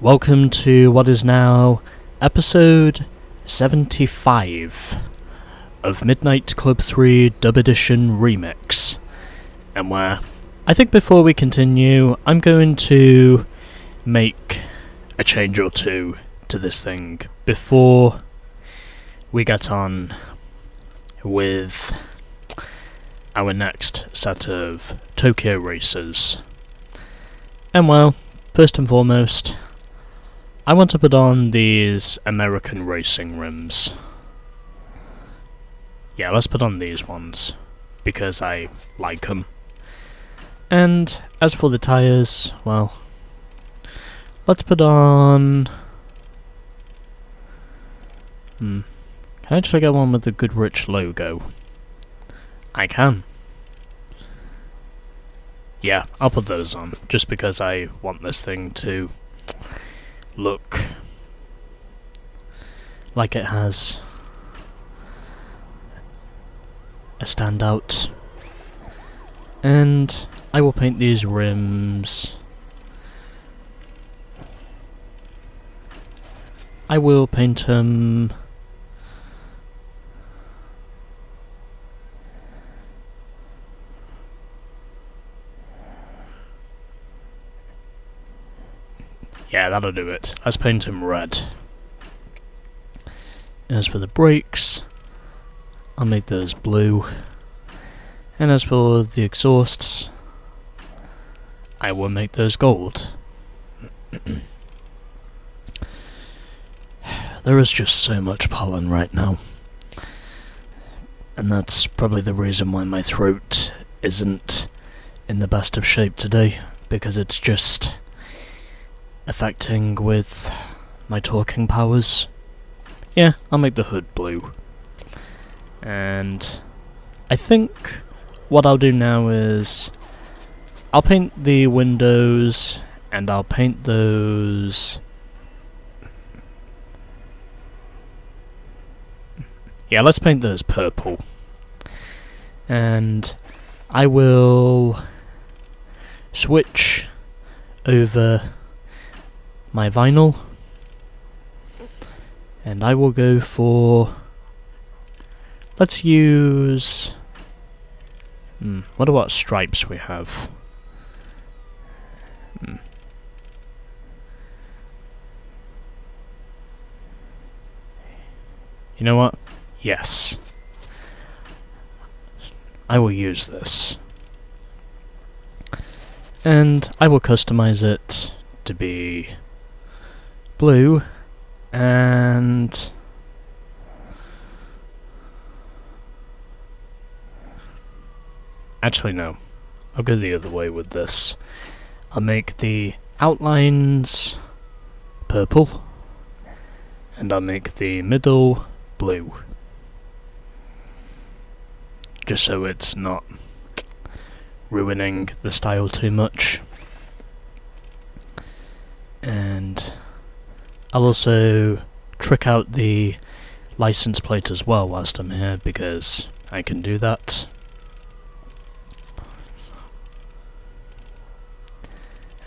Welcome to what is now episode 75 of Midnight Club 3 Dub Edition Remix. And where I think before we continue, I'm going to make a change or two to this thing before we get on with our next set of Tokyo races. And well, first and foremost, I want to put on these American racing rims. Yeah, let's put on these ones, because I like them. And as for the tyres, well, let's put on... Can I actually get one with the Goodrich logo? I can. Yeah, I'll put those on, just because I want this thing to look like it has a standout. And I will paint these rims. I will paint them yeah, that'll do it. Let's paint him red. As for the brakes, I'll make those blue. And as for the exhausts, I will make those gold. There is just so much pollen right now. And that's probably the reason why my throat isn't in the best of shape today, because it's just affecting with my talking powers. Yeah, I'll make the hood blue. And I think what I'll do now is I'll paint the windows, and I'll paint those... yeah, let's paint those purple. And I will switch over my vinyl, and I will go for, let's use, wonder what stripes we have. You know what? Yes. I will use this. And I will customize it to be blue, and actually no, I'll go the other way with this. I'll make the outlines purple, and I'll make the middle blue, just so it's not ruining the style too much. And I'll also trick out the license plate as well whilst I'm here, because I can do that.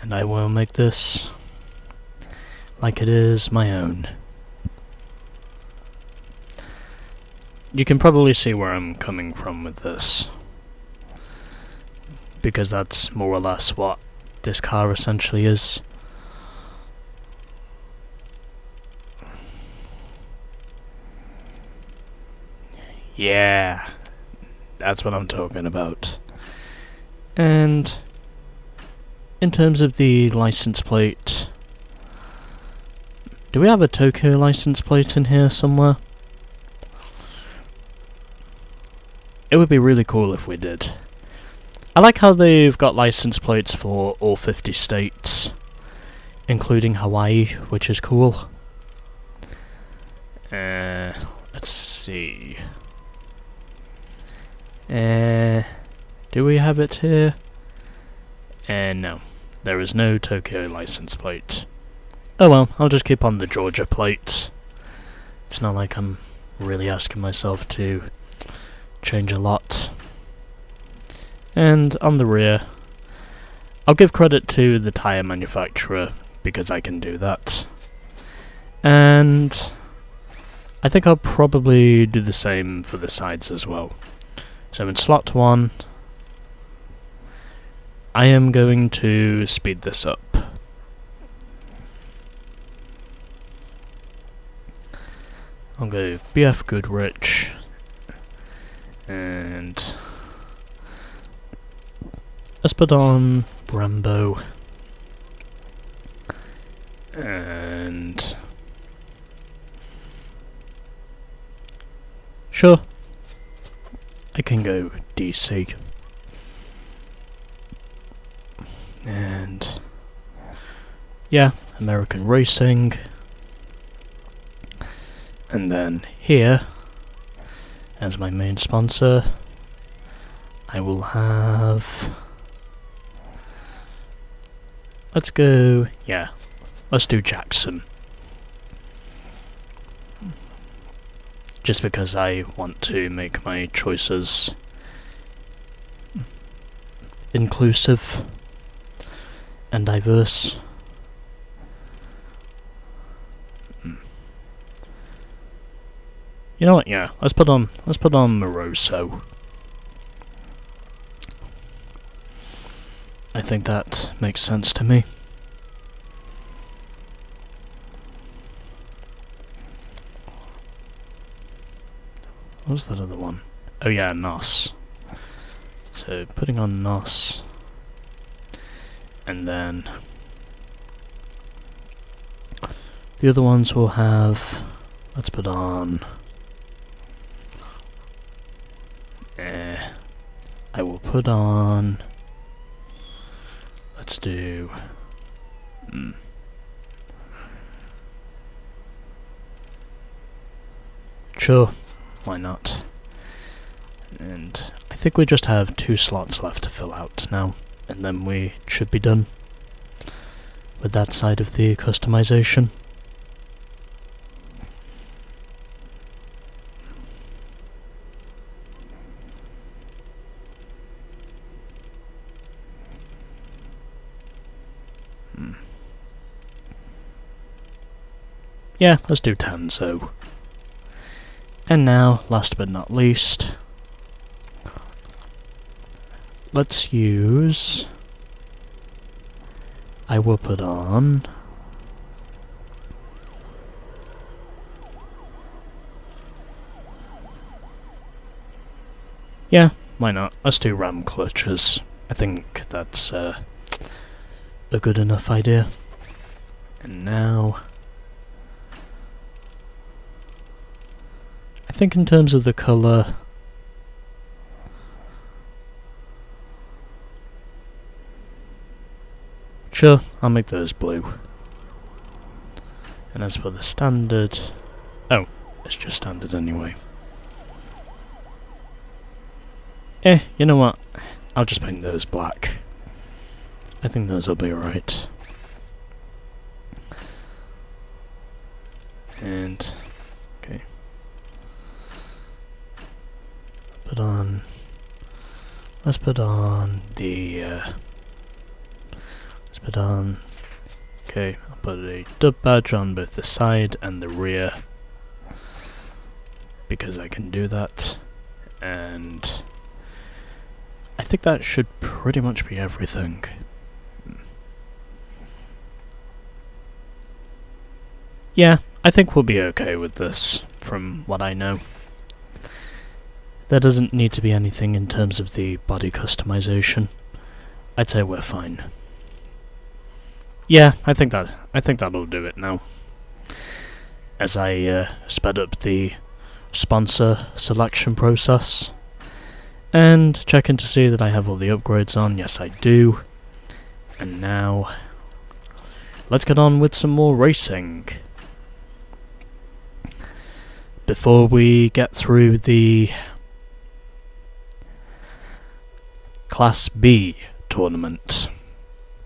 And I will make this like it is my own. You can probably see where I'm coming from with this, because that's more or less what this car essentially is. Yeah, that's what I'm talking about. And in terms of the license plate, do we have a Tokyo license plate in here somewhere? It would be really cool if we did. I like how they've got license plates for all 50 states, including Hawaii, which is cool. Let's see. Do we have it here? No. There is no Tokyo license plate. Oh well, I'll just keep on the Georgia plate. It's not like I'm really asking myself to change a lot. And on the rear, I'll give credit to the tyre manufacturer, because I can do that. And I think I'll probably do the same for the sides as well. So in slot 1, I am going to speed this up. I'll go BF Goodrich, and let's put on Brembo, and sure, I can go DC, and yeah, American Racing. And then here, as my main sponsor, I will have... let's go... yeah, let's do Jackson. Just because I want to make my choices inclusive and diverse. You know what? Yeah, let's put on Moroso. I think that makes sense to me. What was that other one? Oh yeah, Nos. So putting on Nos, and then the other ones will have. Let's put on. I will put on. Let's do. Sure, why not? And I think we just have 2 slots left to fill out now, and then we should be done with that side of the customization. Yeah, let's do Tanzo. And now, last but not least, let's use... I will put on... yeah, why not? Let's do ram clutches. I think that's a good enough idea. And now... I think in terms of the colour, sure, I'll make those blue. And as for the standard, oh, it's just standard anyway. You know what? I'll just paint those black. I think those will be alright. And okay. Let's put on the, okay, I'll put a dub badge on both the side and the rear, because I can do that, and I think that should pretty much be everything. Yeah, I think we'll be okay with this, from what I know. There doesn't need to be anything in terms of the body customization. I'd say we're fine. Yeah, I think that'll do it now. As I sped up the sponsor selection process and checking to see that I have all the upgrades on. Yes, I do. And now let's get on with some more racing. Before we get through the Class B tournament,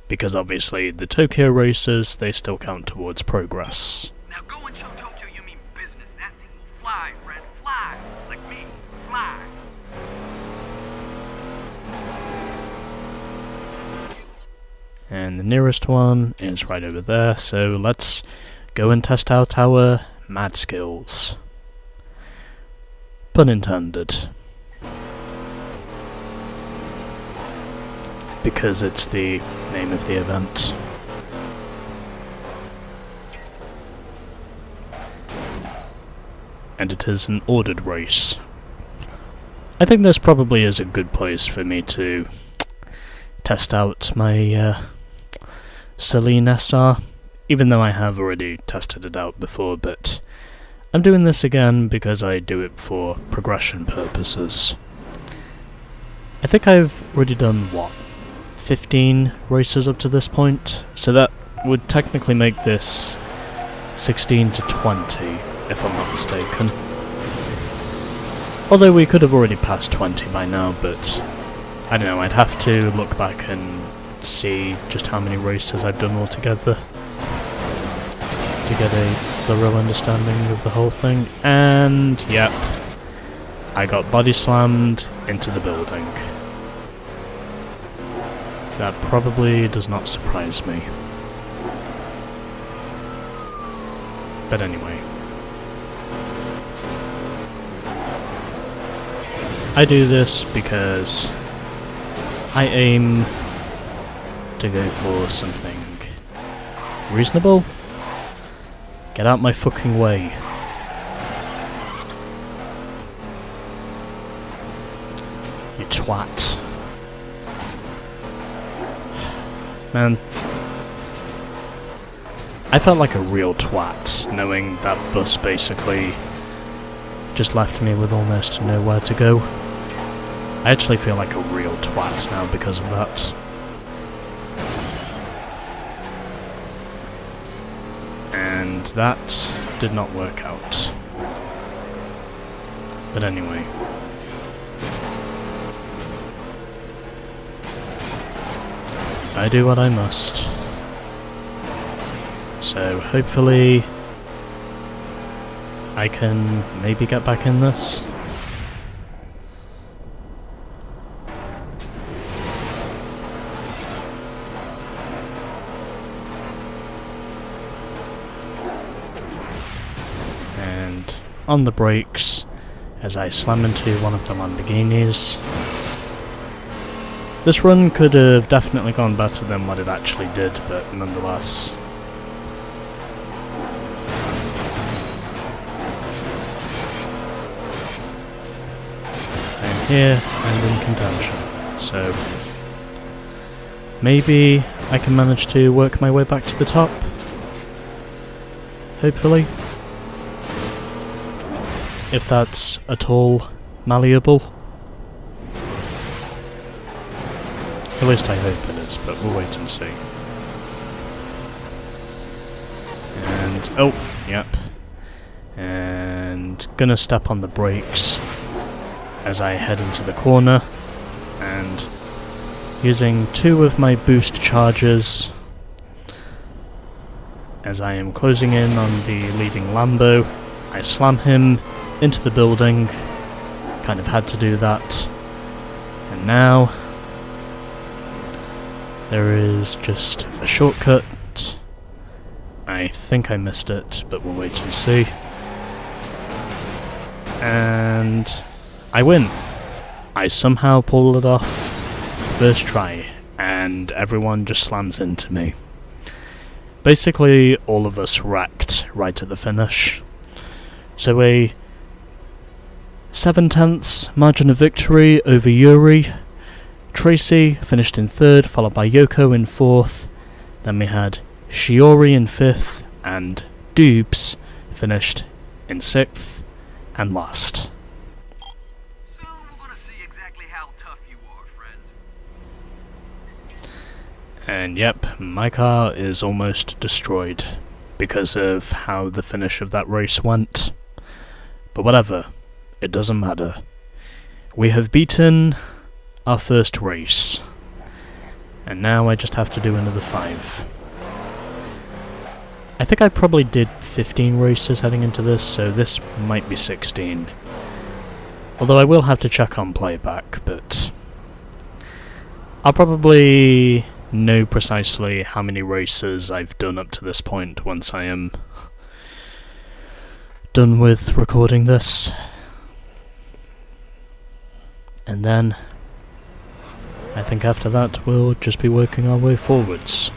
because obviously the Tokyo races, they still count towards progress. Now go and show Tokyo you mean business. That thing will fly, friend, fly. Like me, fly. And the nearest one is right over there, so let's go and test out our mad skills. Pun intended. Because it's the name of the event. And it is an ordered race. I think this probably is a good place for me to test out my Celine SR, even though I have already tested it out before, but I'm doing this again because I do it for progression purposes. I think I've already done, what, 15 races up to this point, so that would technically make this 16 to 20, if I'm not mistaken. Although we could have already passed 20 by now, but I don't know, I'd have to look back and see just how many races I've done altogether to get a thorough understanding of the whole thing. And yep, I got body slammed into the building. That probably does not surprise me. But anyway. I do this because I aim to go for something reasonable. Get out my fucking way. You twat. Man. I felt like a real twat, knowing that bus basically just left me with almost nowhere to go. I actually feel like a real twat now because of that. And that did not work out. But anyway. I do what I must. So hopefully I can maybe get back in this. And on the brakes as I slam into one of the Lamborghinis. This run could have definitely gone better than what it actually did, but nonetheless. I'm here and in contention, so maybe I can manage to work my way back to the top. Hopefully. If that's at all malleable. At least I hope it is, but we'll wait and see. And, oh, yep. And gonna step on the brakes as I head into the corner, and using 2 of my boost charges as I am closing in on the leading Lambo, I slam him into the building. Kind of had to do that. And now there is just a shortcut. I think I missed it, but we'll wait and see. And I win. I somehow pulled it off first try, and everyone just slams into me. Basically, all of us wrecked right at the finish. So a 7/10 margin of victory over Yuri. Tracy finished in 3rd, followed by Yoko in 4th. Then we had Shiori in 5th, and Doobs finished in 6th and last. Soon we're gonna see exactly how tough you are, friend. And yep, my car is almost destroyed because of how the finish of that race went. But whatever, it doesn't matter. We have beaten our first race, and now I just have to do another 5. I think I probably did 15 races heading into this, so this might be 16. Although I will have to check on playback, but I'll probably know precisely how many races I've done up to this point once I am done with recording this. And then I think after that we'll just be working our way forwards.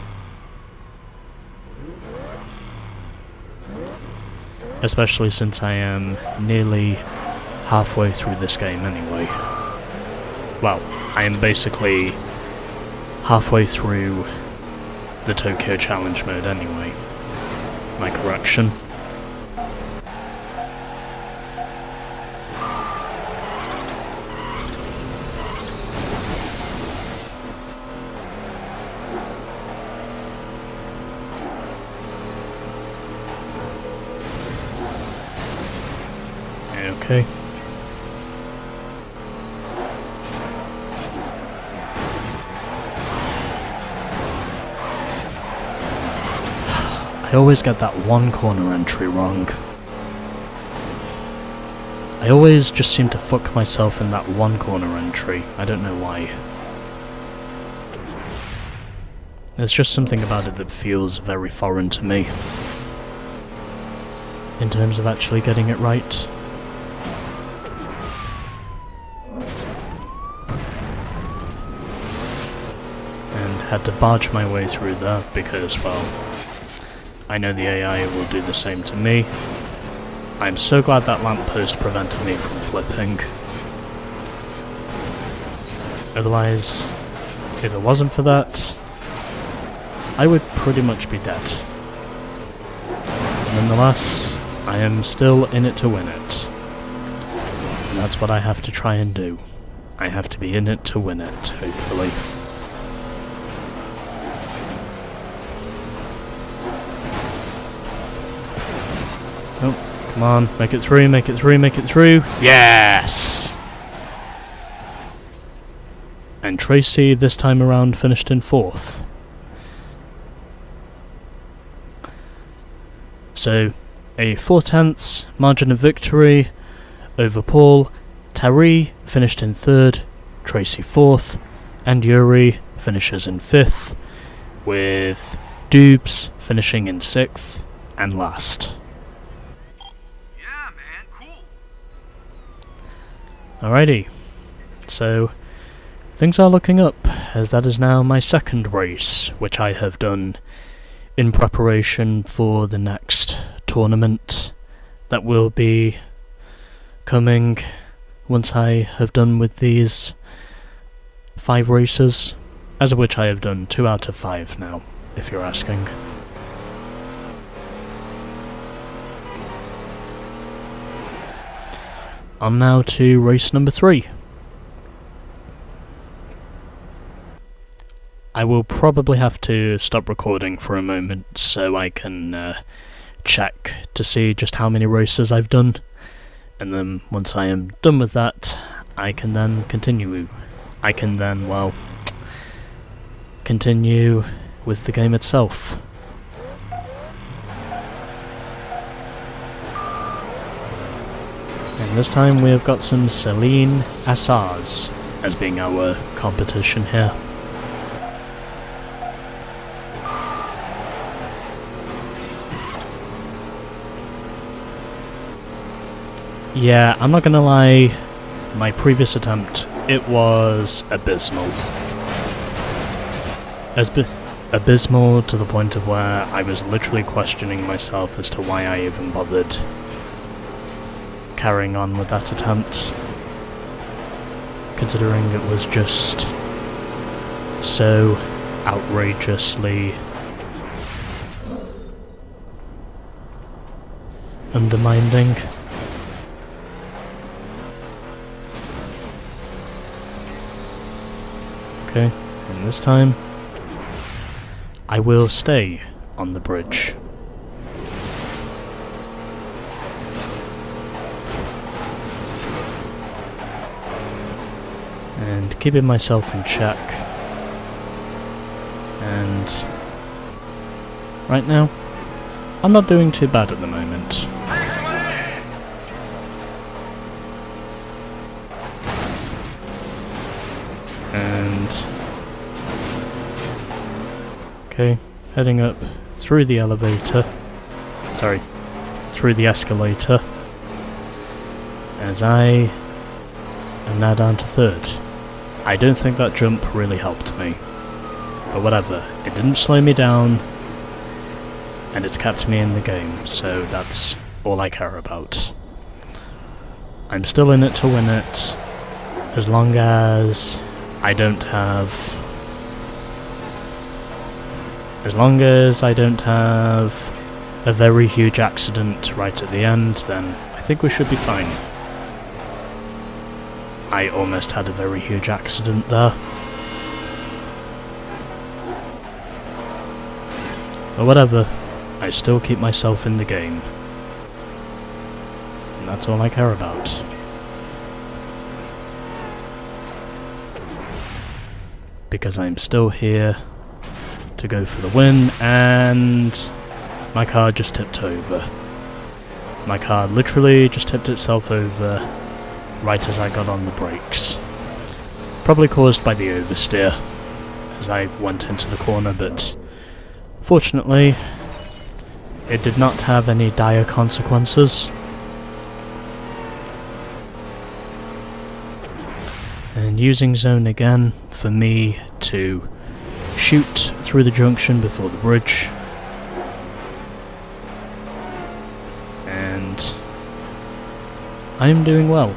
Especially since I am nearly halfway through this game anyway. Well, I am basically halfway through the Tokyo Challenge mode anyway. My correction. Okay. I always get that one corner entry wrong. I always just seem to fuck myself in that one corner entry. I don't know why. There's just something about it that feels very foreign to me. In terms of actually getting it right. And had to barge my way through that because, well, I know the AI will do the same to me. I'm so glad that lamppost prevented me from flipping. Otherwise, if it wasn't for that, I would pretty much be dead. Nonetheless, I am still in it to win it. And that's what I have to try and do. I have to be in it to win it, hopefully. Oh, come on, make it through, make it through, make it through. Yes! And Tracy, this time around, finished in 4th. So, a 4/10 margin of victory over Paul. Tari finished in 3rd, Tracy 4th, and Yuri finishes in 5th, with Dubes finishing in 6th and last. Yeah, man, cool. Alrighty, so things are looking up, as that is now my 2nd race, which I have done in preparation for the next tournament that will be coming once I have done with these 5 races, as of which I have done 2 out of 5 now, if you're asking. On now to race number 3. I will probably have to stop recording for a moment so I can check to see just how many races I've done, and then once I am done with that, I can then continue. I can then, well, continue with the game itself. And this time we have got some Celine Assars as being our competition here. Yeah, I'm not gonna lie, my previous attempt, it was abysmal. Abysmal to the point of where I was literally questioning myself as to why I even bothered carrying on with that attempt, considering it was just so outrageously undermining. Okay, and this time I will stay on the bridge. And keeping myself in check. And right now, I'm not doing too bad at the moment. And Okay, heading up through the elevator. Sorry, through the escalator. As I am now down to 3rd. I don't think that jump really helped me. But whatever, it didn't slow me down. And it's kept me in the game, so that's all I care about. I'm still in it to win it, as long as I don't have a very huge accident right at the end, then I think we should be fine. I almost had a very huge accident there. But whatever, I still keep myself in the game. And that's all I care about. Because I'm still here to go for the win, and my car just tipped over. My car literally just tipped itself over right as I got on the brakes. Probably caused by the oversteer as I went into the corner, but fortunately it did not have any dire consequences. And using zone again for me to shoot through the junction before the bridge. And I am doing well.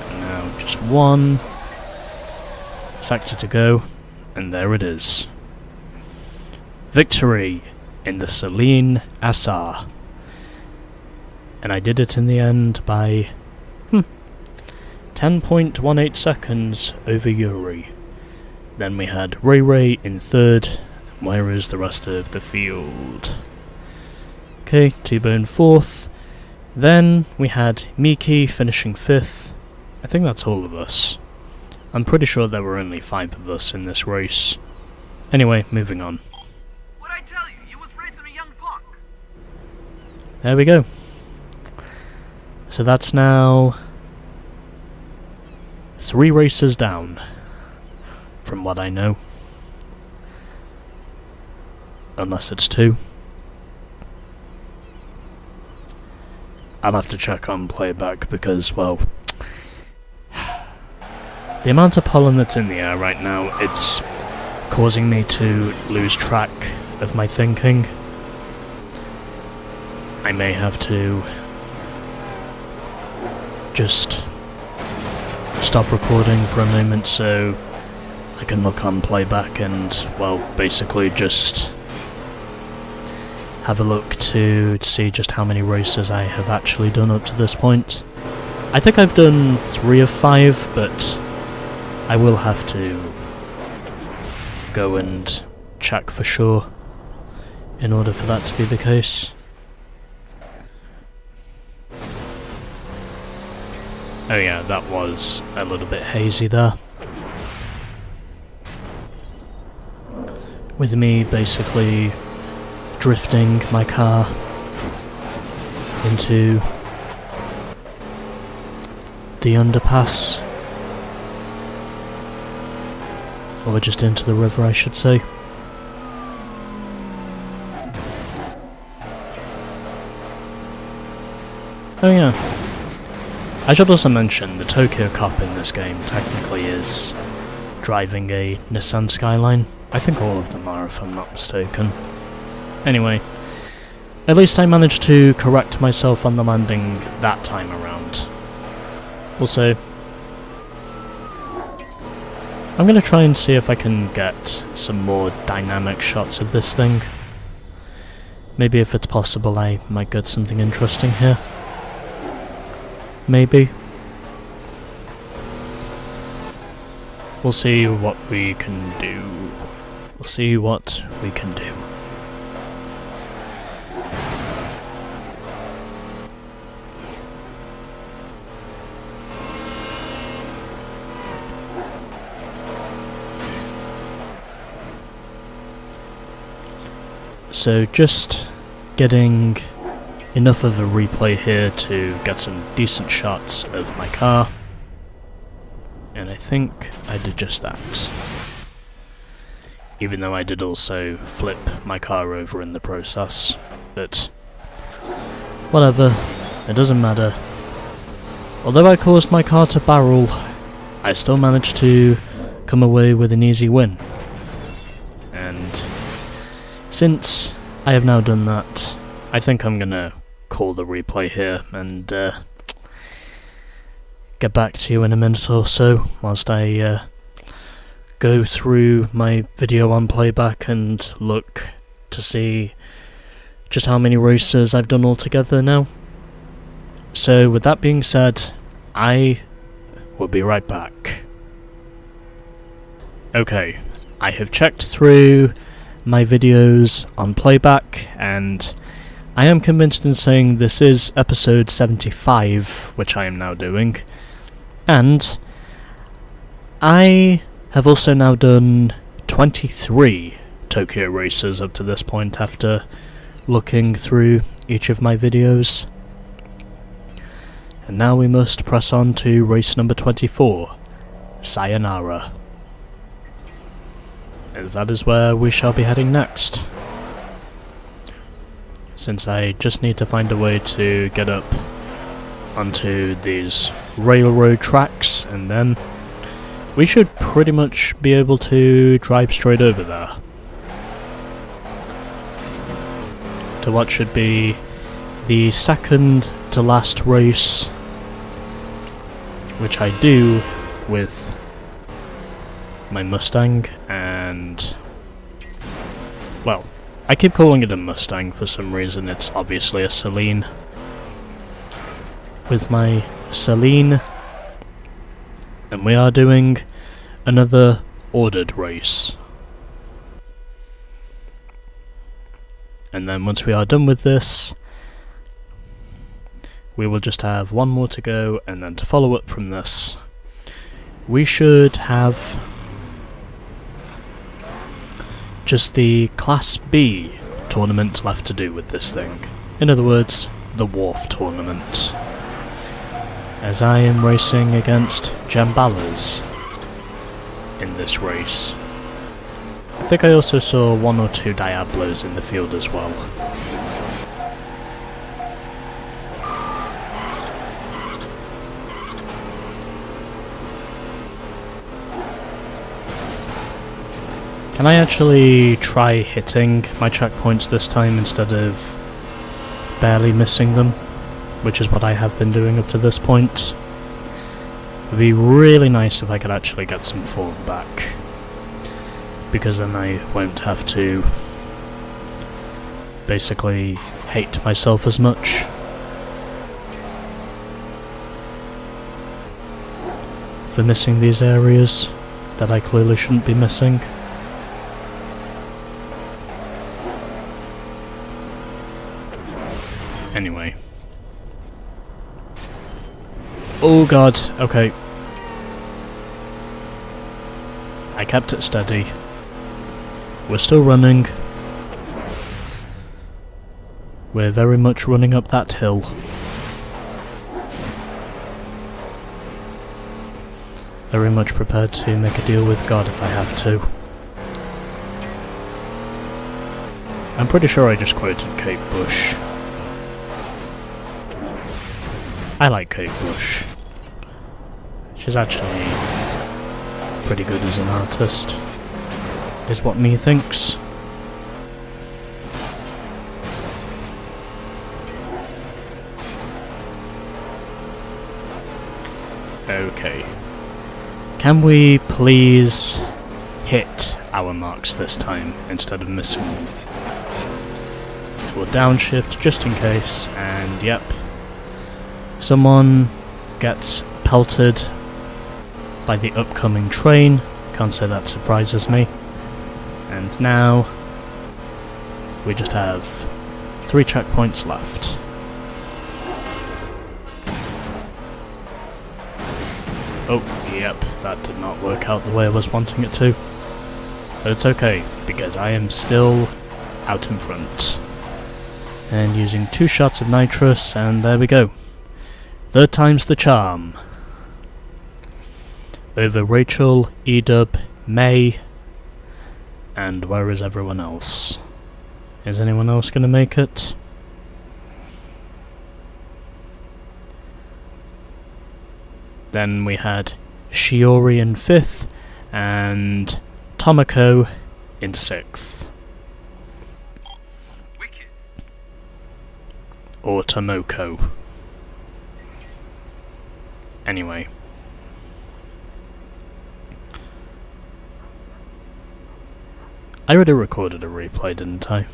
And now just one sector to go, and there it is. Victory in the Celine Assar. And I did it in the end by 10.18 seconds over Yuri. Then we had Ray Ray in 3rd. Where is the rest of the field? Okay, T-Bone 4th. Then we had Miki finishing 5th. I think that's all of us. I'm pretty sure there were only 5 of us in this race. Anyway, moving on. What'd I tell you? You was raising a young punk. There we go. So that's now 3 races down, from what I know. Unless it's 2. I'll have to check on playback because, well, the amount of pollen that's in the air right now, it's causing me to lose track of my thinking. I may have to just stop recording for a moment so I can look on playback and, well, basically just have a look to see just how many races I have actually done up to this point. I think I've done 3 of 5, but I will have to go and check for sure in order for that to be the case. Oh yeah, that was a little bit hazy there. With me basically drifting my car into the underpass. Or just into the river, I should say. Oh yeah. I should also mention the Tokyo cop in this game technically is driving a Nissan Skyline. I think all of them are, if I'm not mistaken. Anyway, at least I managed to correct myself on the landing that time around. Also, I'm going to try and see if I can get some more dynamic shots of this thing. Maybe if it's possible I might get something interesting here. Maybe. We'll see what we can do. We'll see what we can do. So just getting enough of a replay here to get some decent shots of my car. And I think I did just that. even though I did also flip my car over in the process. But whatever, it doesn't matter. Although I caused my car to barrel, I still managed to come away with an easy win. And since I have now done that, I think I'm gonna call the replay here and get back to you in a minute or so whilst I go through my video on playback and look to see just how many races I've done altogether now. So with that being said, I will be right back. Okay, I have checked through my videos on playback and I am convinced in saying this is episode 75, which I am now doing, and I have also now done 23 Tokyo races up to this point after looking through each of my videos. And now we must press on to race number 24, Sayonara, as that is where we shall be heading next. Since I just need to find a way to get up onto these railroad tracks, and then we should pretty much be able to drive straight over there to what should be the second to last race, which I do with my Mustang. And well, I keep calling it a Mustang for some reason. It's obviously a Celine. With my Celine, and we are doing another ordered race. And then once we are done with this, we will just have one more to go, and then to follow up from this, we should have just the Class B tournament left to do with this thing. In other words, the Wharf tournament. As I am racing against Jambalas in this race. I think I also saw one or two Diablos in the field as well. Can I actually try hitting my checkpoints this time instead of barely missing them? Which is what I have been doing up to this point. It would be really nice if I could actually get some form back, because then I won't have to basically hate myself as much. For missing these areas that I clearly shouldn't be missing. Anyway. Oh god, okay. I kept it steady. We're still running. We're very much running up that hill. Very much prepared to make a deal with God if I have to. I'm pretty sure I just quoted Kate Bush. I like Kate Bush. She's actually pretty good as an artist, is what me thinks. Okay. Can we please hit our marks this time instead of missing them? We'll downshift just in case, and yep. Someone gets pelted by the upcoming train. Can't say that surprises me. And now we just have 3 checkpoints left. Oh, yep, that did not work out the way I was wanting it to. But it's okay, because I am still out in front. And using 2 shots of nitrous, and there we go. 3rd time's the charm. Over Rachel, Edub, May, And where is everyone else? Is anyone else gonna make it? Then we had Shiori in 5th, and Tomoko in 6th. Wicked. Or Tomoko. Anyway. I already recorded a replay, didn't I?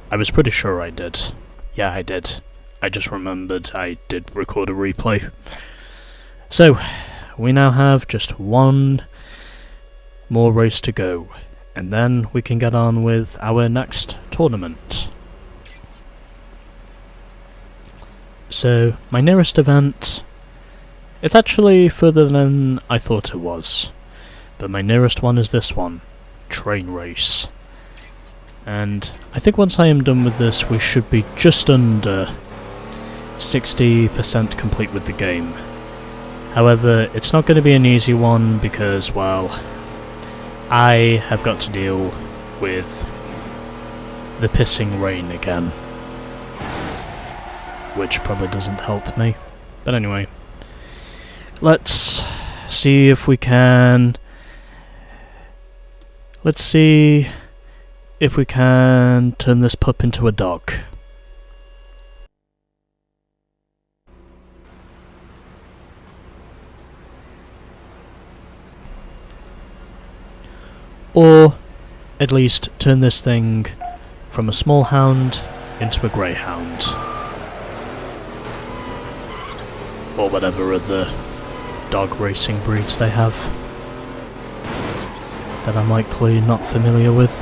I was pretty sure I did. Yeah, I did. I just remembered I did record a replay. So, we now have just one more race to go, and then we can get on with our next tournament. So, my nearest event, it's actually further than I thought it was, but my nearest one is this one, Train Race. And I think once I am done with this, we should be just under 60% complete with the game. However, it's not going to be an easy one because, well, I have got to deal with the pissing rain again, which probably doesn't help me. But anyway, let's see if we can... Let's see if we can turn this pup into a dog. Or at least turn this thing from a small hound into a greyhound. Or whatever other dog racing breeds they have that I'm likely not familiar with.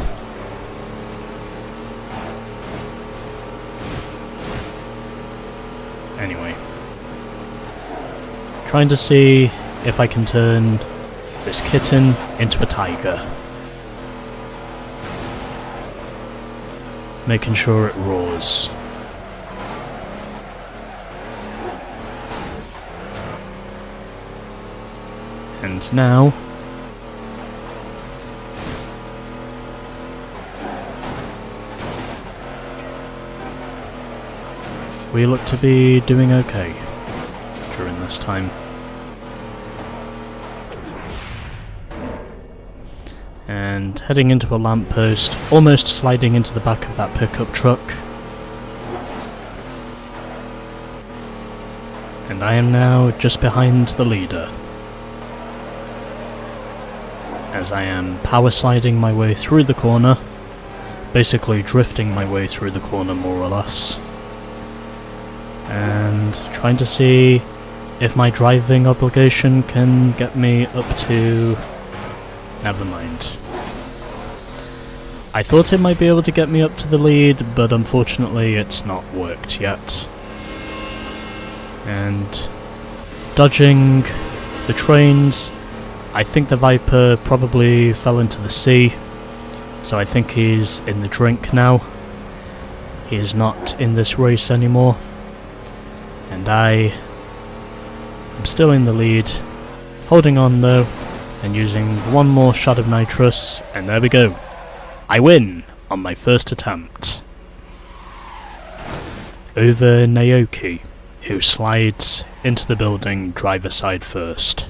Anyway. Trying to see if I can turn this kitten into a tiger. Making sure it roars. And now... we look to be doing okay during this time. And heading into a lamppost, almost sliding into the back of that pickup truck. And I am now just behind the leader, as I am power sliding my way through the corner, basically drifting my way through the corner more or less, and trying to see if my driving obligation can get me up to... never mind. I thought it might be able to get me up to the lead, but unfortunately it's not worked yet. And dodging the trains, I think the Viper probably fell into the sea, so I think he's in the drink now. He is not in this race anymore. And I am still in the lead, holding on though, and using one more shot of nitrous, and there we go. I win on my first attempt. Over Naoki, who slides into the building driver side first.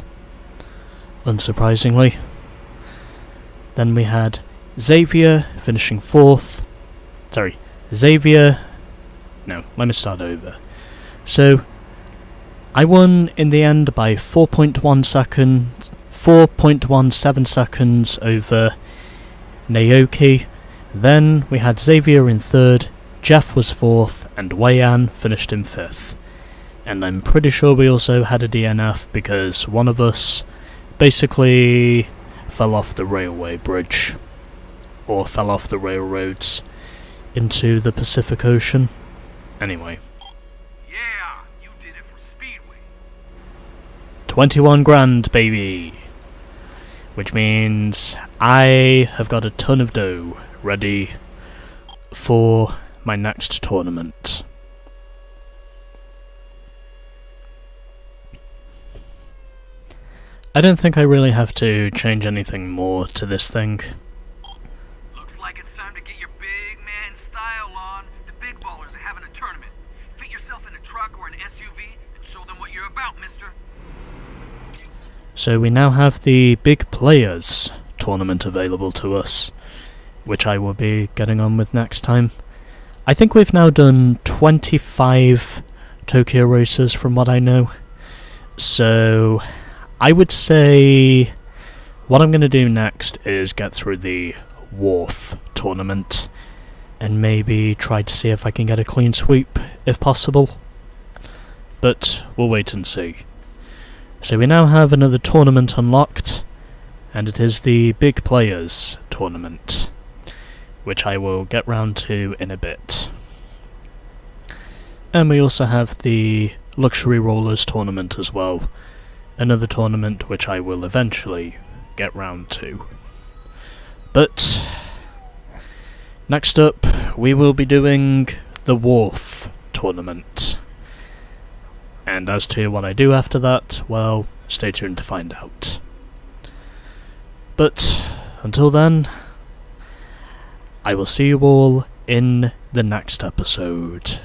Unsurprisingly. Then we had Xavier finishing 4th. Sorry, Xavier... No, let me start over. So, I won in the end by 4.17 seconds over Naoki. Then we had Xavier in 3rd, Jeff was 4th, and Weian finished in 5th. And I'm pretty sure we also had a DNF because one of us basically fell off the railway bridge, or fell off the railroads into the Pacific Ocean. Anyway. Yeah, you did it for Speedway. 21 grand, baby! Which means I have got a ton of dough ready for my next tournament. I don't think I really have to change anything more to this thing. out, mister. So we now have the Big Players tournament available to us, which I will be getting on with next time. I think we've now done 25 Tokyo races from what I know. So I would say what I'm going to do next is get through the Wharf tournament and maybe try to see if I can get a clean sweep if possible. But we'll wait and see. So we now have another tournament unlocked, and it is the Big Players tournament, which I will get round to in a bit. And we also have the Luxury Rollers tournament as well, another tournament which I will eventually get round to. But next up we will be doing the Wharf tournament. And as to what I do after that, well, stay tuned to find out. But until then, I will see you all in the next episode.